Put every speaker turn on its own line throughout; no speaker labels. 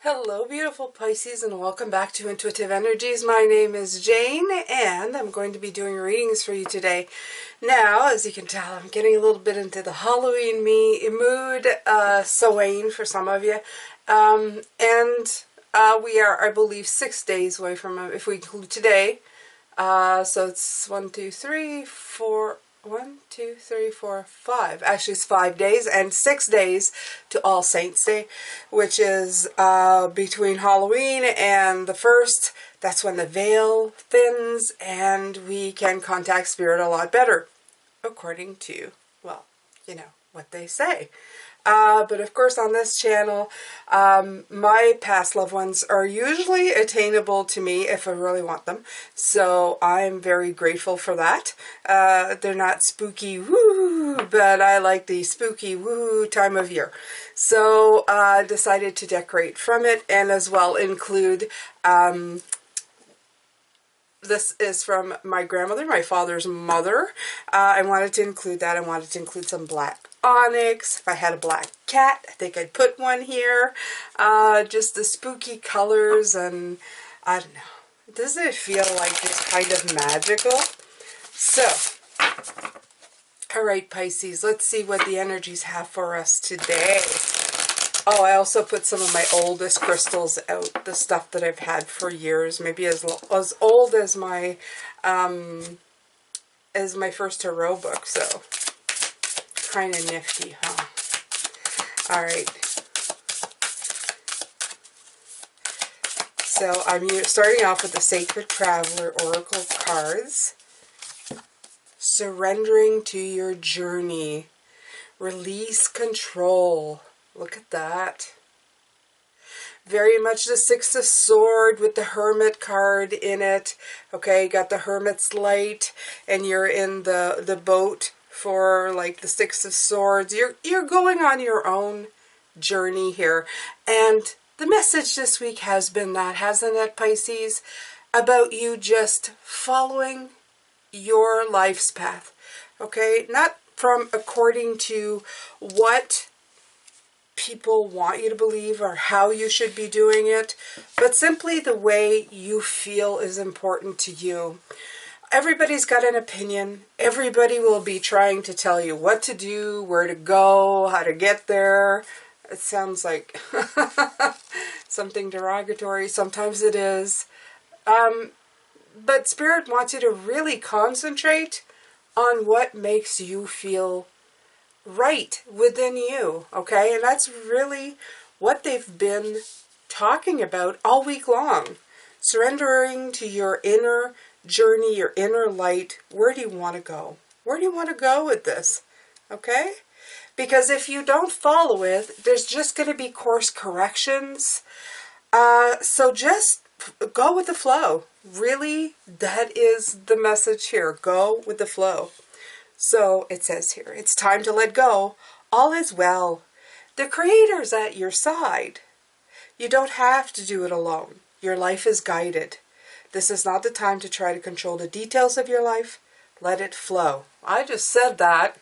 Hello, beautiful Pisces, and welcome back to Intuitive Energies. My name is Jane, and I'm going to be doing readings for you today. Now, as you can tell, I'm getting a little bit into the Halloween mood, Samhain for some of you. We are, I believe, 6 days away from, if we include today. So it's 5. Actually, it's 5 days and 6 days to All Saints Day, which is between Halloween and the 1st. That's when the veil thins and we can contact spirit a lot better, according to, well, you know, what they say. But of course on this channel, my past loved ones are usually attainable to me if I really want them. So I'm very grateful for that. They're not spooky woo, but I like the spooky woo time of year. So I decided to decorate from it and as well include, this is from my grandmother, my father's mother. I wanted to include that. I wanted to include some black onyx. If I had a black cat, I think I'd put one here. Just the spooky colors, and I don't know. Doesn't it feel like just kind of magical? So, all right, Pisces, let's see what the energies have for us today. Oh, I also put some of my oldest crystals out, the stuff that I've had for years, maybe as old as my first tarot book, so kind of nifty, huh? All right. So I'm starting off with the Sacred Traveler Oracle cards. Surrendering to your journey. Release control. Look at that. Very much the Six of Swords with the Hermit card in it. Okay, got the Hermit's light, and you're in the boat for like the Six of Swords. You're going on your own journey here. And the message this week has been that, hasn't it, Pisces? About you just following your life's path. Okay? Not from according to what people want you to believe or how you should be doing it, but simply the way you feel is important to you. Everybody's got an opinion. Everybody will be trying to tell you what to do, where to go, how to get there. It sounds like something derogatory. Sometimes it is. But Spirit wants you to really concentrate on what makes you feel right within you, okay? And that's really what they've been talking about all week long. Surrendering to your inner journey, your inner light. Where do you want to go? Where do you want to go with this? Okay? Because if you don't follow it, there's just going to be course corrections. So just go with the flow. Really, that is the message here. Go with the flow. So it says here, it's time to let go. All is well. The Creator's at your side. You don't have to do it alone. Your life is guided. This is not the time to try to control the details of your life. Let it flow. I just said that.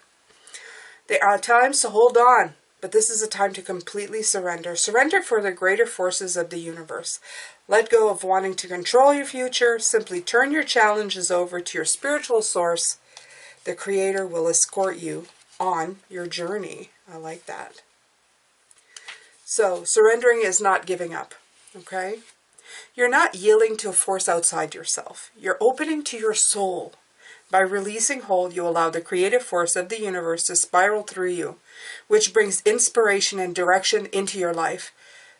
There are times to hold on, but this is a time to completely surrender. Surrender for the greater forces of the universe. Let go of wanting to control your future. Simply turn your challenges over to your spiritual source. The Creator will escort you on your journey. I like that. So, surrendering is not giving up, okay? You're not yielding to a force outside yourself. You're opening to your soul. By releasing hold, you allow the creative force of the universe to spiral through you, which brings inspiration and direction into your life.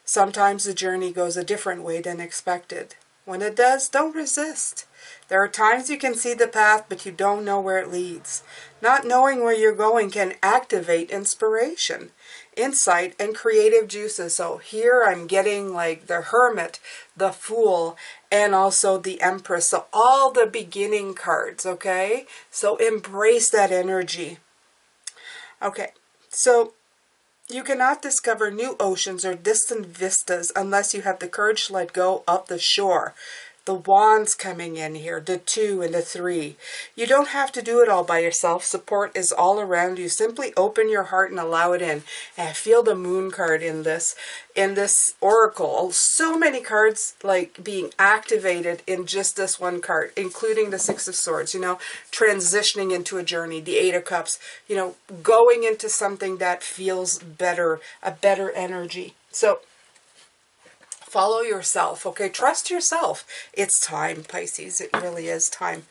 Sometimes the journey goes a different way than expected. When it does, don't resist. There are times you can see the path, but you don't know where it leads. Not knowing where you're going can activate inspiration, insight, and creative juices. So here I'm getting like the Hermit, the Fool, and also the Empress. So all the beginning cards, okay? So embrace that energy. Okay, so you cannot discover new oceans or distant vistas unless you have the courage to let go of the shore. The wands coming in here, the 2 and the 3. You don't have to do it all by yourself. Support is all around you. Simply open your heart and allow it in. And I feel the moon card in this oracle. So many cards like being activated in just this one card, including the 6 of Swords, you know, transitioning into a journey, the 8 of Cups, you know, going into something that feels better, a better energy. So follow yourself, okay? Trust yourself. It's time, Pisces. It really is time.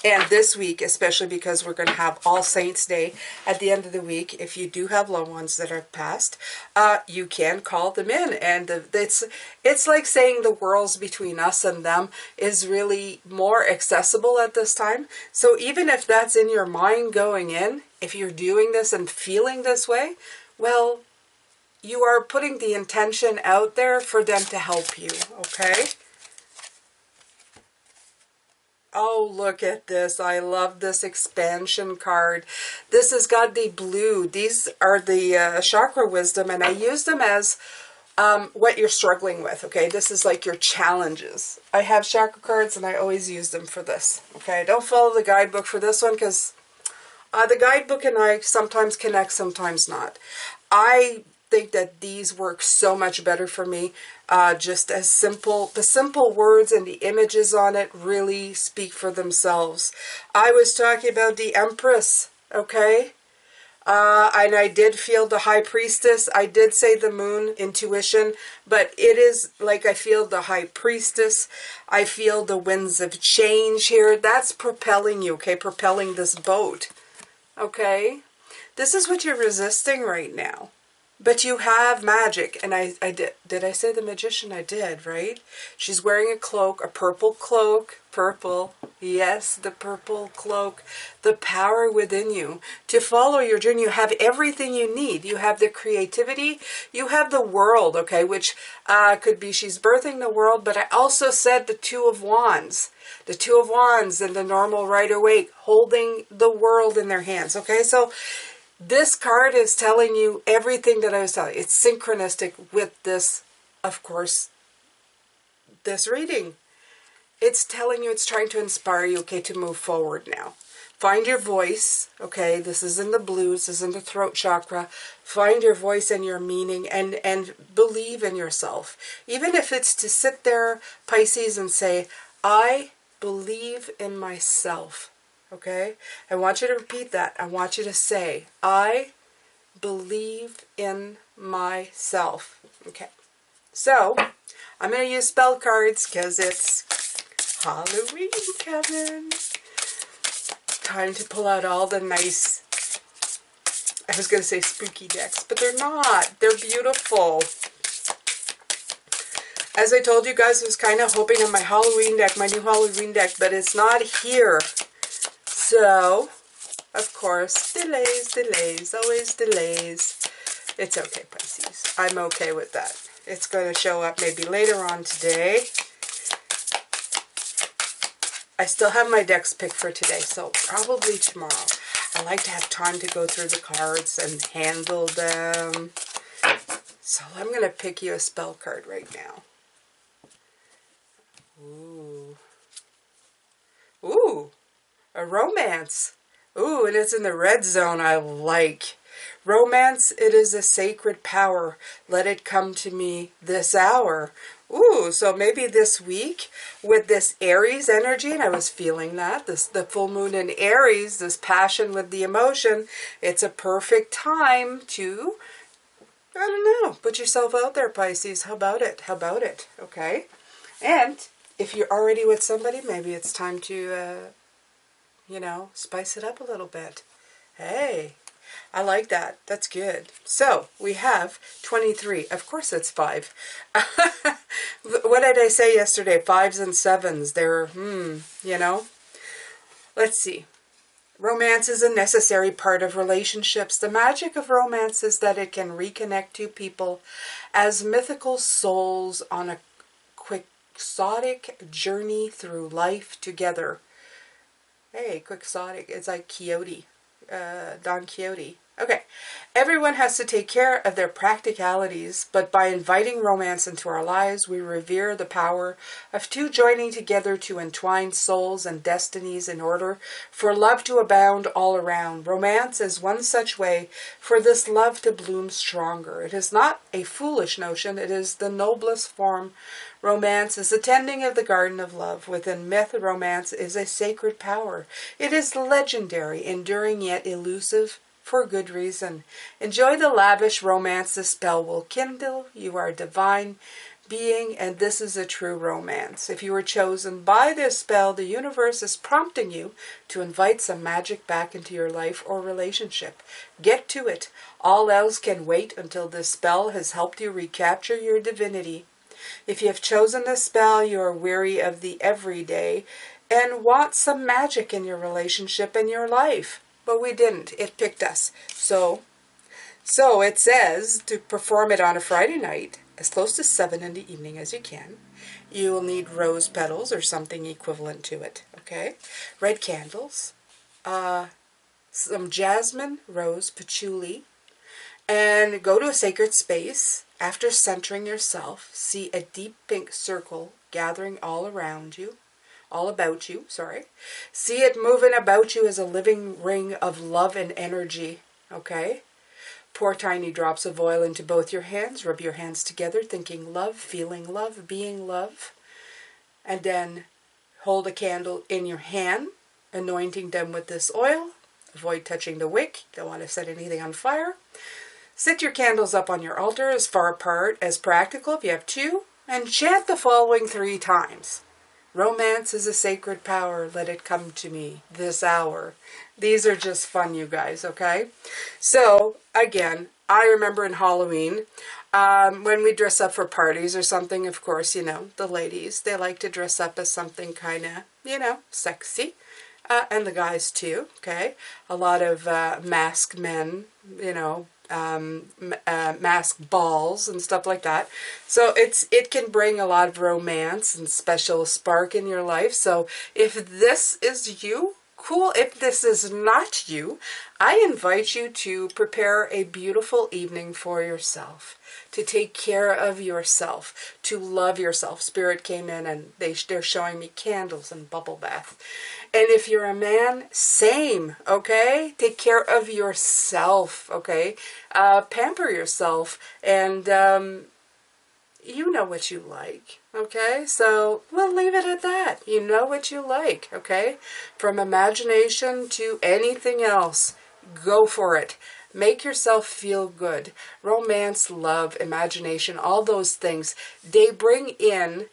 And this week, especially because we're going to have All Saints Day at the end of the week, if you do have loved ones that have passed, you can call them in. And it's like saying the world's between us and them is really more accessible at this time. So even if that's in your mind going in, if you're doing this and feeling this way, well, you are putting the intention out there for them to help you, okay? Oh, look at this. I love this expansion card. This has got the blue. These are the chakra wisdom, and I use them as what you're struggling with, okay? This is like your challenges. I have chakra cards, and I always use them for this, okay? Don't follow the guidebook for this one, because the guidebook and I sometimes connect, sometimes not. I think that these work so much better for me. Just as simple, the simple words and the images on it really speak for themselves. I was talking about the Empress, okay? And I did feel the High Priestess. I did say the Moon, intuition, but it is like I feel the High Priestess. I feel the winds of change here. That's propelling you, okay? Propelling this boat, okay? This is what you're resisting right now. But you have magic, and I did I say the magician? I did, right? She's wearing a cloak, a purple cloak, purple, yes, the purple cloak, the power within you to follow your journey. You have everything you need. You have the creativity, you have the world, okay, which could be she's birthing the world, but I also said the 2 of Wands. The 2 of Wands and the normal Rider-Waite holding the world in their hands, okay? So this card is telling you everything that I was telling you. It's synchronistic with this, of course, this reading. It's telling you, it's trying to inspire you, okay, to move forward now. Find your voice, okay? This is in the blues, this is in the throat chakra. Find your voice and your meaning, and believe in yourself. Even if it's to sit there, Pisces, and say, I believe in myself. Okay? I want you to repeat that. I want you to say, I believe in myself. Okay. So, I'm going to use spell cards because it's Halloween coming. Time to pull out all the nice, I was going to say spooky decks, but they're not. They're beautiful. As I told you guys, I was kind of hoping on my Halloween deck, my new Halloween deck, but it's not here. So, of course, delays, always delays. It's okay, Pisces. I'm okay with that. It's going to show up maybe later on today. I still have my decks picked for today, so probably tomorrow. I like to have time to go through the cards and handle them. So I'm going to pick you a spell card right now. Ooh. A romance. Ooh, and it's in the red zone. I like. Romance, it is a sacred power. Let it come to me this hour. Ooh, so maybe this week with this Aries energy, and I was feeling that, the full moon in Aries, this passion with the emotion, it's a perfect time to, I don't know, put yourself out there, Pisces. How about it? How about it? Okay. And if you're already with somebody, maybe it's time to, you know, spice it up a little bit. Hey, I like that. That's good. So, we have 23. Of course it's 5. What did I say yesterday? 5s and 7s. They're, you know. Let's see. Romance is a necessary part of relationships. The magic of romance is that it can reconnect two people as mythical souls on a quixotic journey through life together. Hey, quixotic. It's like Quixote. Don Quixote. Okay. Everyone has to take care of their practicalities, but by inviting romance into our lives, we revere the power of two joining together to entwine souls and destinies in order for love to abound all around. Romance is one such way for this love to bloom stronger. It is not a foolish notion, it is the noblest form. Romance is the tending of the garden of love. Within myth, romance is a sacred power. It is legendary, enduring yet elusive, for good reason. Enjoy the lavish romance the spell will kindle. You are a divine being, and this is a true romance. If you were chosen by this spell, the universe is prompting you to invite some magic back into your life or relationship. Get to it. All else can wait until this spell has helped you recapture your divinity. If you have chosen this spell, you are weary of the everyday and want some magic in your relationship and your life. But we didn't. It picked us. So it says to perform it on a Friday night, as close to 7 in the evening as you can. You will need rose petals or something equivalent to it. Okay? Red candles, some jasmine, rose, patchouli, and go to a sacred space. After centering yourself, see a deep pink circle gathering all around you. All about you, sorry. See it moving about you as a living ring of love and energy, okay? Pour tiny drops of oil into both your hands. Rub your hands together, thinking love, feeling love, being love. And then hold a candle in your hand, anointing them with this oil. Avoid touching the wick. Don't want to set anything on fire. Sit your candles up on your altar as far apart as practical if you have two. And chant the following 3 times. Romance is a sacred power. Let it come to me this hour. These are just fun, you guys, okay? So, again, I remember in Halloween, when we dress up for parties or something, of course, you know, the ladies, they like to dress up as something kind of, you know, sexy. And the guys too, okay? A lot of masked men, you know, masked balls and stuff like that. So it can bring a lot of romance and special spark in your life. So if this is you, cool. If this is not you, I invite you to prepare a beautiful evening for yourself, to take care of yourself, to love yourself. Spirit came in and they're showing me candles and bubble bath. And if you're a man, same, okay? Take care of yourself, okay? Pamper yourself, and you know what you like, okay? So we'll leave it at that. You know what you like, okay? From imagination to anything else, go for it. Make yourself feel good. Romance, love, imagination, all those things, they bring in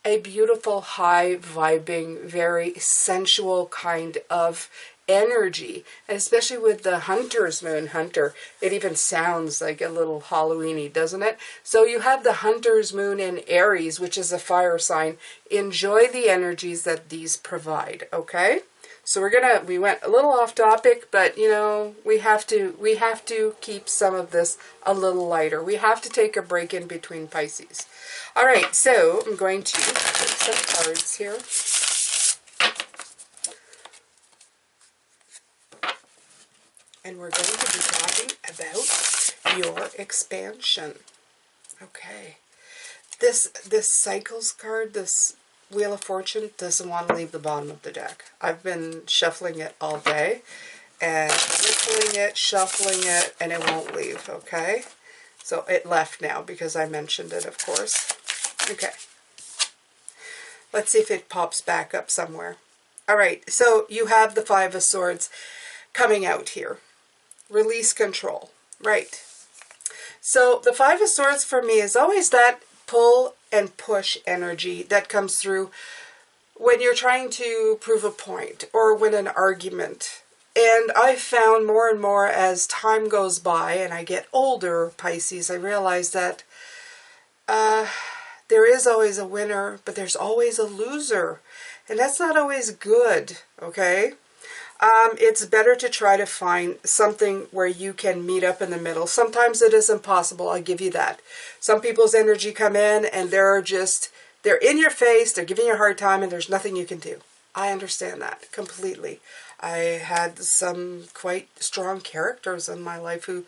a beautiful, high-vibing, very sensual kind of energy, especially with the Hunter's moon. Hunter, it even sounds like a little Halloween-y, doesn't it? So you have the Hunter's moon in Aries, which is a fire sign. Enjoy the energies that these provide, okay? So we went a little off topic, but you know, we have to keep some of this a little lighter. We have to take a break in between Pisces. All right, so I'm going to take some cards here. And we're going to be talking about your expansion. Okay. This Cycles card, this Wheel of Fortune, doesn't want to leave the bottom of the deck. I've been shuffling it all day and rippling it, shuffling it, and it won't leave, okay? So it left now because I mentioned it, of course. Okay. Let's see if it pops back up somewhere. All right, so you have the Five of Swords coming out here. Release control. Right. So the Five of Swords for me is always that pull and push energy that comes through when you're trying to prove a point or win an argument. And I found more and more as time goes by and I get older, Pisces, I realize that there is always a winner, but there's always a loser. And that's not always good, okay? It's better to try to find something where you can meet up in the middle. Sometimes it is impossible, I'll give you that. Some people's energy come in and they're in your face, they're giving you a hard time, and there's nothing you can do. I understand that completely. I had some quite strong characters in my life who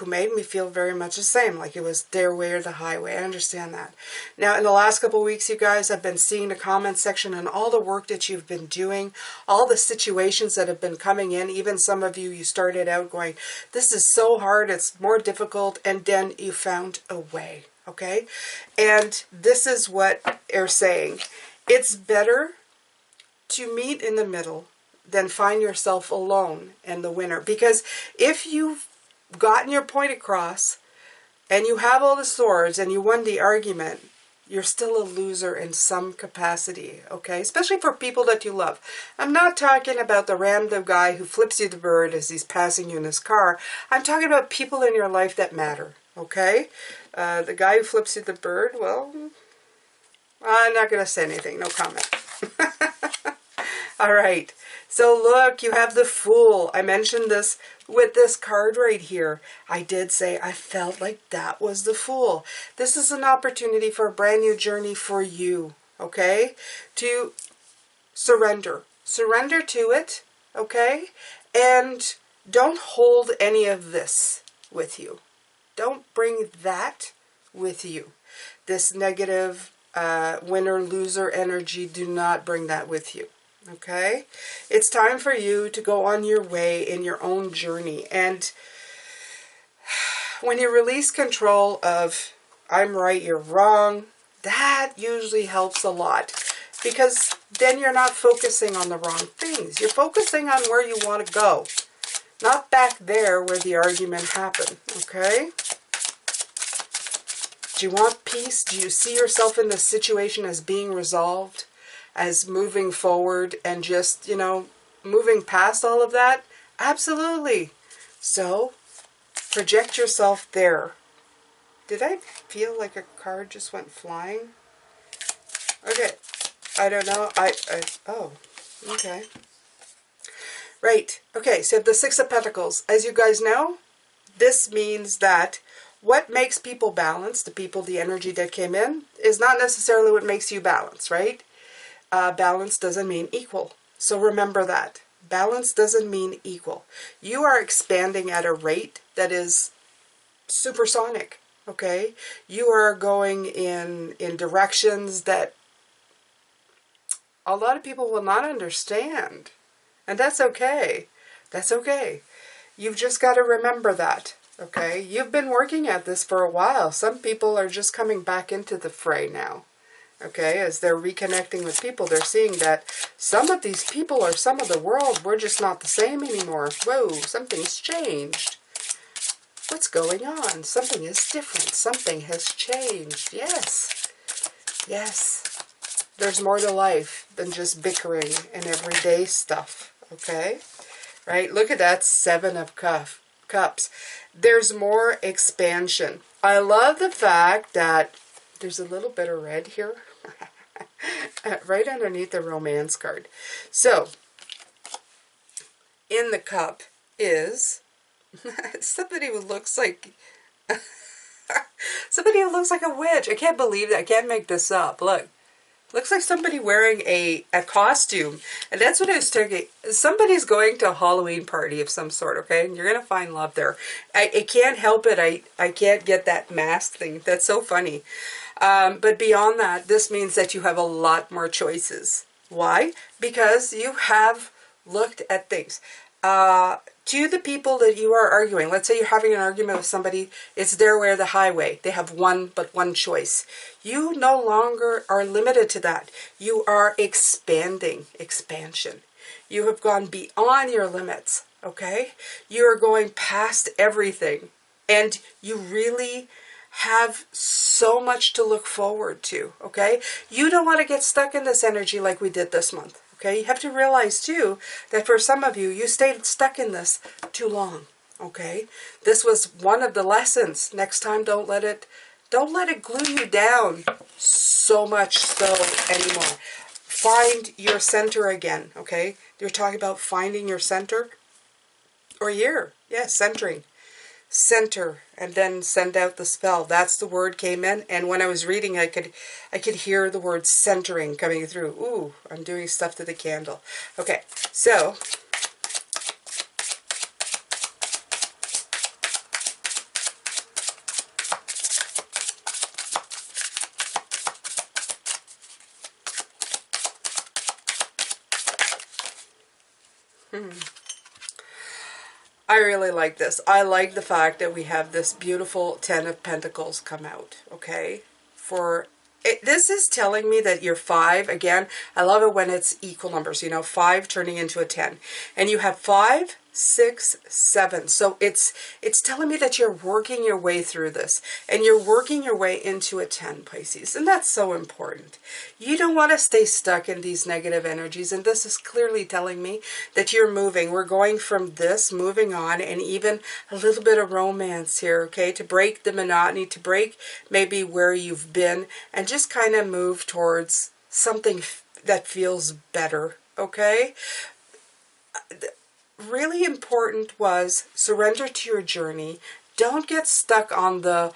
made me feel very much the same, like it was their way or the highway. I understand that. Now, in the last couple of weeks, you guys, I've been seeing the comment section and all the work that you've been doing, all the situations that have been coming in. Even some of you started out going, this is so hard, it's more difficult, and then you found a way, okay? And this is what they're saying. It's better to meet in the middle than find yourself alone and the winner. Because if you've gotten your point across and you have all the swords and you won the argument, you're still a loser in some capacity, okay? Especially for people that you love. I'm not talking about the random guy who flips you the bird as he's passing you in his car. I'm talking about people in your life that matter, okay? The guy who flips you the bird, well, I'm not going to say anything. No comment. All right. So look, you have the Fool. I mentioned this with this card right here. I did say I felt like that was the Fool. This is an opportunity for a brand new journey for you, okay? To surrender. Surrender to it, okay? And don't hold any of this with you. Don't bring that with you. This negative winner-loser energy, do not bring that with you. Okay? It's time for you to go on your way in your own journey. And when you release control of I'm right, you're wrong, that usually helps a lot. Because then you're not focusing on the wrong things. You're focusing on where you want to go. Not back there where the argument happened. Okay? Do you want peace? Do you see yourself in this situation as being resolved? As moving forward and just, you know, moving past all of that? Absolutely. So, project yourself there. Did I feel like a card just went flying? Okay. I don't know. Oh, okay. Right. Okay, so the Six of Pentacles. As you guys know, this means that what makes people balance, the energy that came in, is not necessarily what makes you balance, right? Balance doesn't mean equal. So remember that. Balance doesn't mean equal. You are expanding at a rate that is supersonic, okay? You are going in directions that a lot of people will not understand. And that's okay. That's okay. You've just got to remember that, okay? You've been working at this for a while. Some people are just coming back into the fray now. Okay, as they're reconnecting with people, they're seeing that some of these people or some of the world, we're just not the same anymore. Whoa, something's changed. What's going on? Something is different. Something has changed. Yes. Yes. There's more to life than just bickering and everyday stuff. Okay? Right? Look at that Seven of Cups. There's more expansion. I love the fact that there's a little bit of red here. Right underneath the romance card. So, in the cup is somebody who looks like somebody who looks like a witch. I can't believe that. I can't make this up. Look. Looks like somebody wearing a costume. And that's what I was thinking. Somebody's going to a Halloween party of some sort, okay? And you're going to find love there. I can't help it. I can't get that mask thing. That's so funny. But beyond that, this means that you have a lot more choices. Why? Because you have looked at things. To the people that you are arguing, let's say you're having an argument with somebody, it's their way or the highway. They have one choice. You no longer are limited to that. You are expanding, expansion. You have gone beyond your limits, okay? You are going past everything. And you really have so much to look forward to, okay? You don't want to get stuck in this energy like we did this month. Okay, you have to realize too that for some of you, you stayed stuck in this too long. Okay, this was one of the lessons. Next time, don't let it glue you down so much so anymore. Find your center again. Okay, you're talking about finding your center, or here, yes, centering. center, and then send out the spell. That's the word came in, and when I was reading, I could hear the word centering coming through. Ooh, I'm doing stuff to the candle. Okay, so I really like this. I like the fact that we have this beautiful Ten of Pentacles come out, okay? This is telling me that you're 5. Again, I love it when it's equal numbers, you know, 5 turning into a 10. And you have 5, 6, 7. So it's telling me that you're working your way through this. And you're working your way into a 10, Pisces. And that's so important. You don't want to stay stuck in these negative energies. And this is clearly telling me that you're moving. We're going from this, moving on, and even a little bit of romance here, okay? To break the monotony, to break maybe where you've been, and just kind of move towards something that feels better, okay? Really important was surrender to your journey. Don't get stuck on the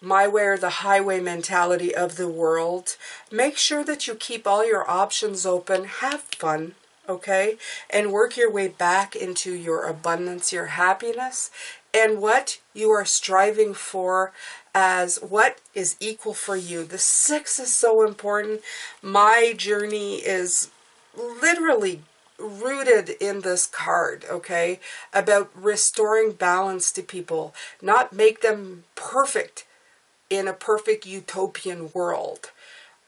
my way or the highway mentality of the world. Make sure that you keep all your options open. Have fun, okay? And work your way back into your abundance, your happiness, and what you are striving for as what is equal for you. The 6 is so important. My journey is literally rooted in this card, okay? About restoring balance to people, not make them perfect in a perfect utopian world.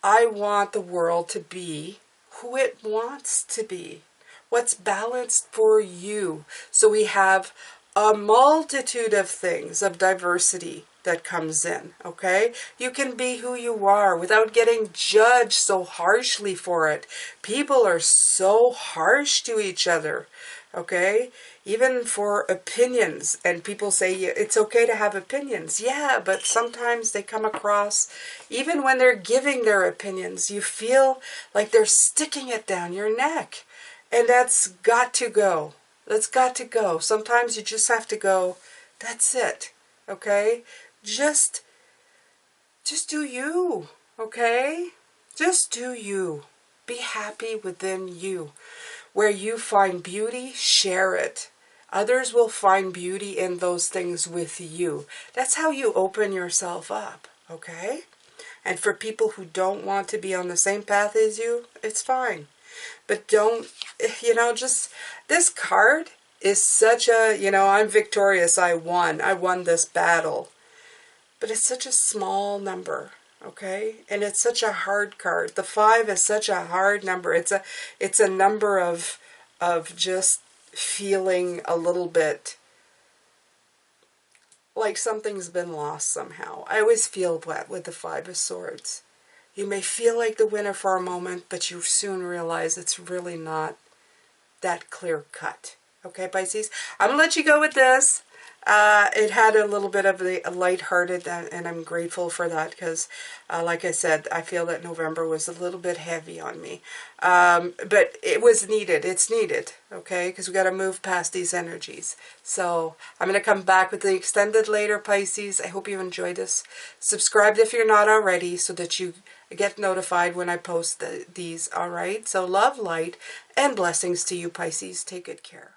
I want the world to be who it wants to be. What's balanced for you. So we have a multitude of things, of diversity that comes in, okay? You can be who you are without getting judged so harshly for it. People are so harsh to each other, okay? Even for opinions, and people say it's okay to have opinions. Yeah, but sometimes they come across, even when they're giving their opinions, you feel like they're sticking it down your neck. And that's got to go. That's got to go. Sometimes you just have to go, that's it, okay? Just do you, okay? Just do you. Be happy within you. Where you find beauty, share it. Others will find beauty in those things with you. That's how you open yourself up, okay? And for people who don't want to be on the same path as you, it's fine. But don't, you know, just, this card is such a, you know, I'm victorious, I won this battle. But it's such a small number, okay? And it's such a hard card. The 5 is such a hard number. It's a number of just feeling a little bit like something's been lost somehow. I always feel that with the 5 of Swords. You may feel like the winner for a moment, but you soon realize it's really not that clear cut. Okay, Pisces? I'm going to let you go with this. It had a little bit of a lighthearted, and I'm grateful for that because, like I said, I feel that November was a little bit heavy on me. But it was needed. It's needed, okay, because we got to move past these energies. So I'm going to come back with the extended later, Pisces. I hope you enjoyed this. Subscribe if you're not already so that you get notified when I post these, all right? So love, light, and blessings to you, Pisces. Take good care.